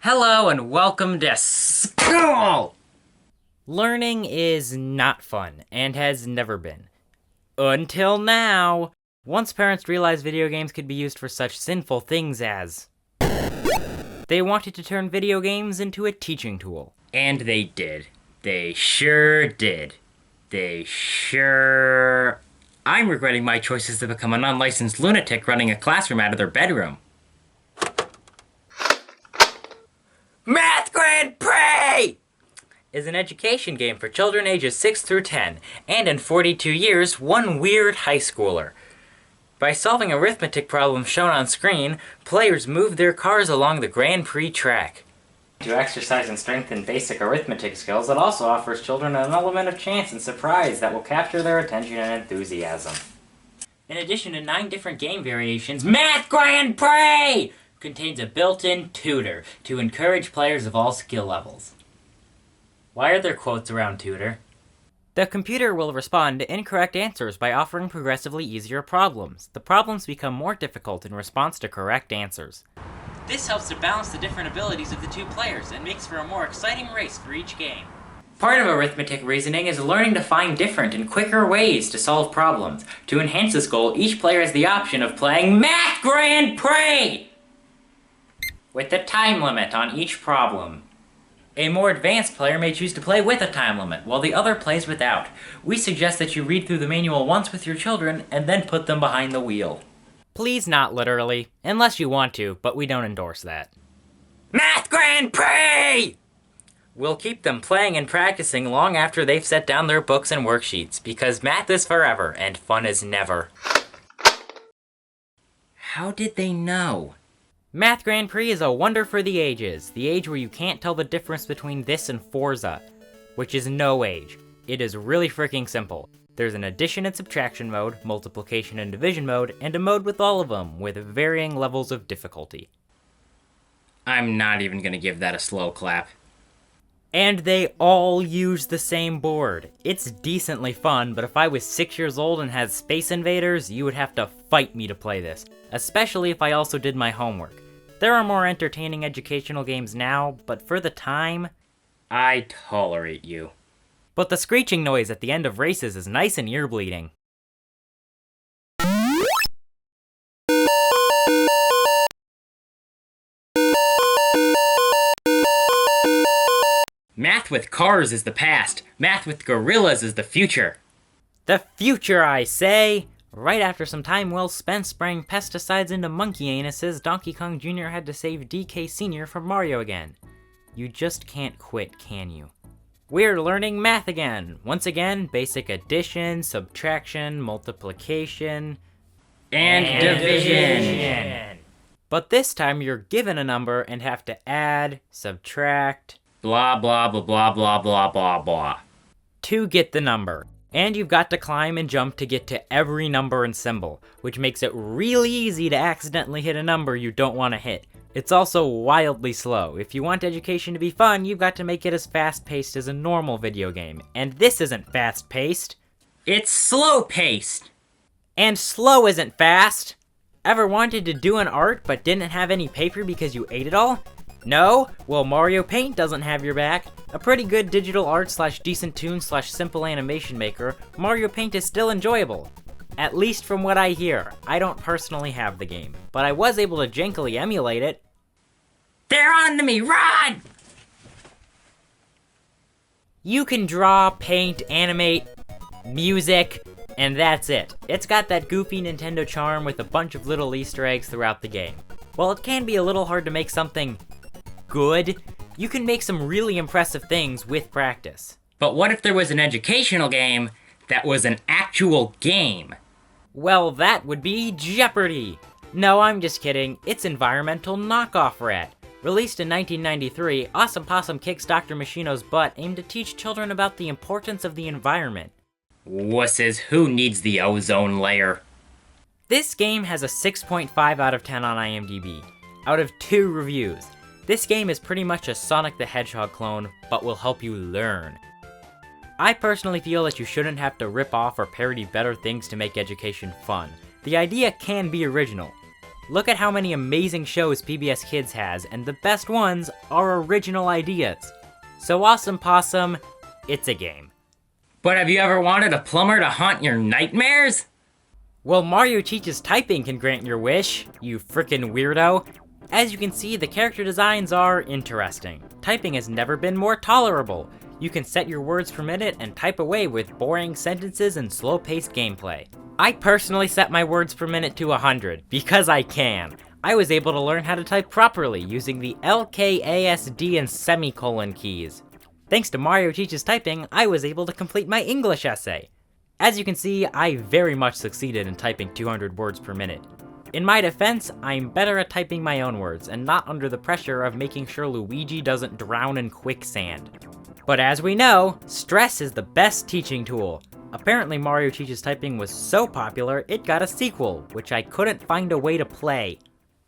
Hello and welcome to school! Learning is not fun, and has never been. Until now! Once parents realized video games could be used for such sinful things as... they wanted to turn video games into a teaching tool. And they did. They sure did. I'm regretting my choices to become an unlicensed lunatic running a classroom out of their bedroom. Math Grand Prix is an education game for children ages 6 through 10, and in 42 years, one weird high schooler. By solving arithmetic problems shown on screen, players move their cars along the Grand Prix track. To exercise and strengthen basic arithmetic skills, it also offers children an element of chance and surprise that will capture their attention and enthusiasm. In addition to 9 different game variations, Math Grand Prix contains a built-in tutor to encourage players of all skill levels. Why are there quotes around tutor? The computer will respond to incorrect answers by offering progressively easier problems. The problems become more difficult in response to correct answers. This helps to balance the different abilities of the two players and makes for a more exciting race for each game. Part of arithmetic reasoning is learning to find different and quicker ways to solve problems. To enhance this goal, each player has the option of playing Math Grand Prix with a time limit on each problem. A more advanced player may choose to play with a time limit, while the other plays without. We suggest that you read through the manual once with your children, and then put them behind the wheel. Please not literally, unless you want to, but we don't endorse that. Math Grand Prix! We'll keep them playing and practicing long after they've set down their books and worksheets, because math is forever, and fun is never. How did they know? Math Grand Prix is a wonder for the ages, the age where you can't tell the difference between this and Forza, which is no age. It is really freaking simple. There's an addition and subtraction mode, multiplication and division mode, and a mode with all of them, with varying levels of difficulty. I'm not even gonna give that a slow clap. And they all use the same board. It's decently fun, but if I was 6 years old and had Space Invaders, you would have to fight me to play this, especially if I also did my homework. There are more entertaining educational games now, but for the time... I tolerate you. But the screeching noise at the end of races is nice and ear-bleeding. Math with cars is the past. Math with gorillas is the future. The future, I say! Right after some time well spent spraying pesticides into monkey anuses, Donkey Kong Jr. had to save DK Sr. from Mario again. You just can't quit, can you? We're learning math again! Once again, basic addition, subtraction, multiplication... And division! But this time you're given a number and have to add, subtract... blah blah blah blah blah blah blah blah. To get the number. And you've got to climb and jump to get to every number and symbol, which makes it really easy to accidentally hit a number you don't want to hit. It's also wildly slow. If you want education to be fun, you've got to make it as fast-paced as a normal video game. And this isn't fast-paced. It's slow-paced! And slow isn't fast! Ever wanted to do an art but didn't have any paper because you ate it all? No? Well, Mario Paint doesn't have your back. A pretty good digital art / decent tune / simple animation maker, Mario Paint is still enjoyable. At least from what I hear. I don't personally have the game, but I was able to jankily emulate it. They're on to me, run! You can draw, paint, animate, music, and that's it. It's got that goofy Nintendo charm with a bunch of little Easter eggs throughout the game. While it can be a little hard to make something good, you can make some really impressive things with practice. But what if there was an educational game that was an actual game? Well, that would be Jeopardy! No, I'm just kidding. It's Environmental Knockoff Rat. Released in 1993, Awesome Possum Kicks Dr. Machino's Butt aimed to teach children about the importance of the environment. Wusses, who needs the ozone layer? This game has a 6.5 out of 10 on IMDb, out of 2 reviews. This game is pretty much a Sonic the Hedgehog clone, but will help you learn. I personally feel that you shouldn't have to rip off or parody better things to make education fun. The idea can be original. Look at how many amazing shows PBS Kids has, and the best ones are original ideas. So Awesome Possum, it's a game. But have you ever wanted a plumber to haunt your nightmares? Well, Mario Teaches Typing can grant your wish, you frickin' weirdo. As you can see, the character designs are interesting. Typing has never been more tolerable. You can set your words per minute and type away with boring sentences and slow-paced gameplay. I personally set my words per minute to 100, because I can. I was able to learn how to type properly using the LKASD and semicolon keys. Thanks to Mario Teaches Typing, I was able to complete my English essay. As you can see, I very much succeeded in typing 200 words per minute. In my defense, I'm better at typing my own words, and not under the pressure of making sure Luigi doesn't drown in quicksand. But as we know, stress is the best teaching tool. Apparently Mario Teaches Typing was so popular, it got a sequel, which I couldn't find a way to play.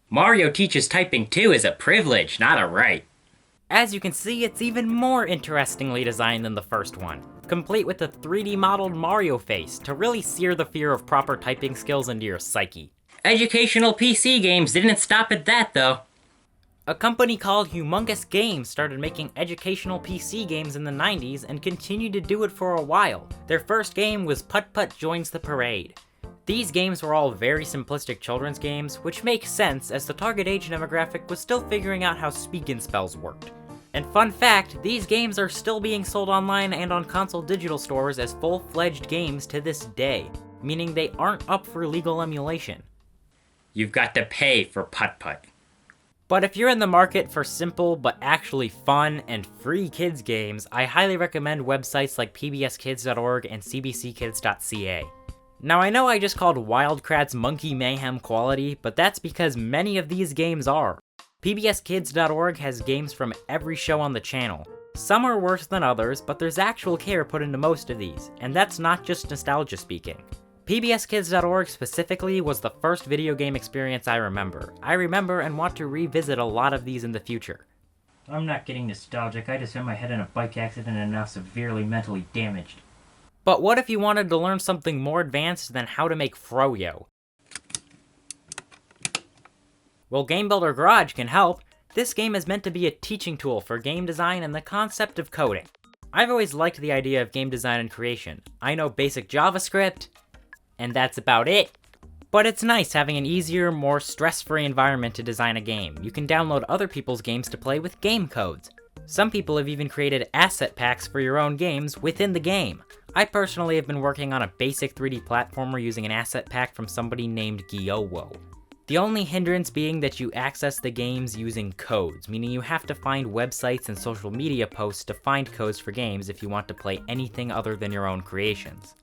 Mario Teaches Typing 2 is a privilege, not a right. As you can see, it's even more interestingly designed than the first one, complete with a 3D modeled Mario face to really sear the fear of proper typing skills into your psyche. Educational PC games didn't stop at that, though. A company called Humongous Games started making educational PC games in the 90s and continued to do it for a while. Their first game was Putt Putt Joins the Parade. These games were all very simplistic children's games, which makes sense as the target age demographic was still figuring out how speak and spells worked. And fun fact, these games are still being sold online and on console digital stores as full-fledged games to this day, meaning they aren't up for legal emulation. You've got to pay for Putt Putt. But if you're in the market for simple but actually fun and free kids games, I highly recommend websites like pbskids.org and cbckids.ca. Now I know I just called Wildcrat's Monkey Mayhem quality, but that's because many of these games are. pbskids.org has games from every show on the channel. Some are worse than others, but there's actual care put into most of these, and that's not just nostalgia speaking. pbskids.org specifically was the first video game experience I remember. I remember and want to revisit a lot of these in the future. I'm not getting nostalgic, I just hit my head in a bike accident and am now severely mentally damaged. But what if you wanted to learn something more advanced than how to make froyo? Well, Game Builder Garage can help. This game is meant to be a teaching tool for game design and the concept of coding. I've always liked the idea of game design and creation. I know basic JavaScript, and that's about it. But it's nice having an easier, more stress-free environment to design a game. You can download other people's games to play with game codes. Some people have even created asset packs for your own games within the game. I personally have been working on a basic 3D platformer using an asset pack from somebody named Gyowo. The only hindrance being that you access the games using codes, meaning you have to find websites and social media posts to find codes for games if you want to play anything other than your own creations.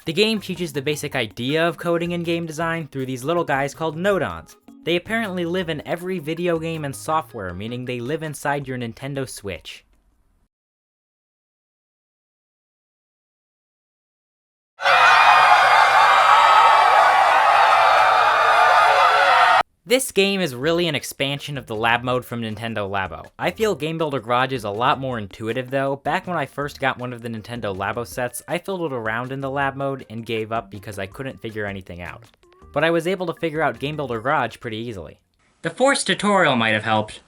The game teaches the basic idea of coding and game design through these little guys called Nodons. They apparently live in every video game and software, meaning they live inside your Nintendo Switch. This game is really an expansion of the lab mode from Nintendo Labo. I feel Game Builder Garage is a lot more intuitive though. Back when I first got one of the Nintendo Labo sets, I fiddled around in the lab mode and gave up because I couldn't figure anything out. But I was able to figure out Game Builder Garage pretty easily. The forced tutorial might have helped.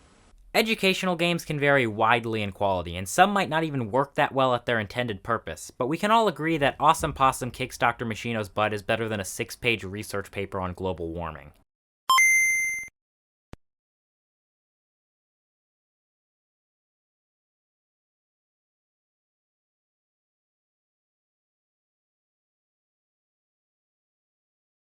Educational games can vary widely in quality, and some might not even work that well at their intended purpose, but we can all agree that Awesome Possum Kicks Dr. Machino's butt is better than a 6-page research paper on global warming.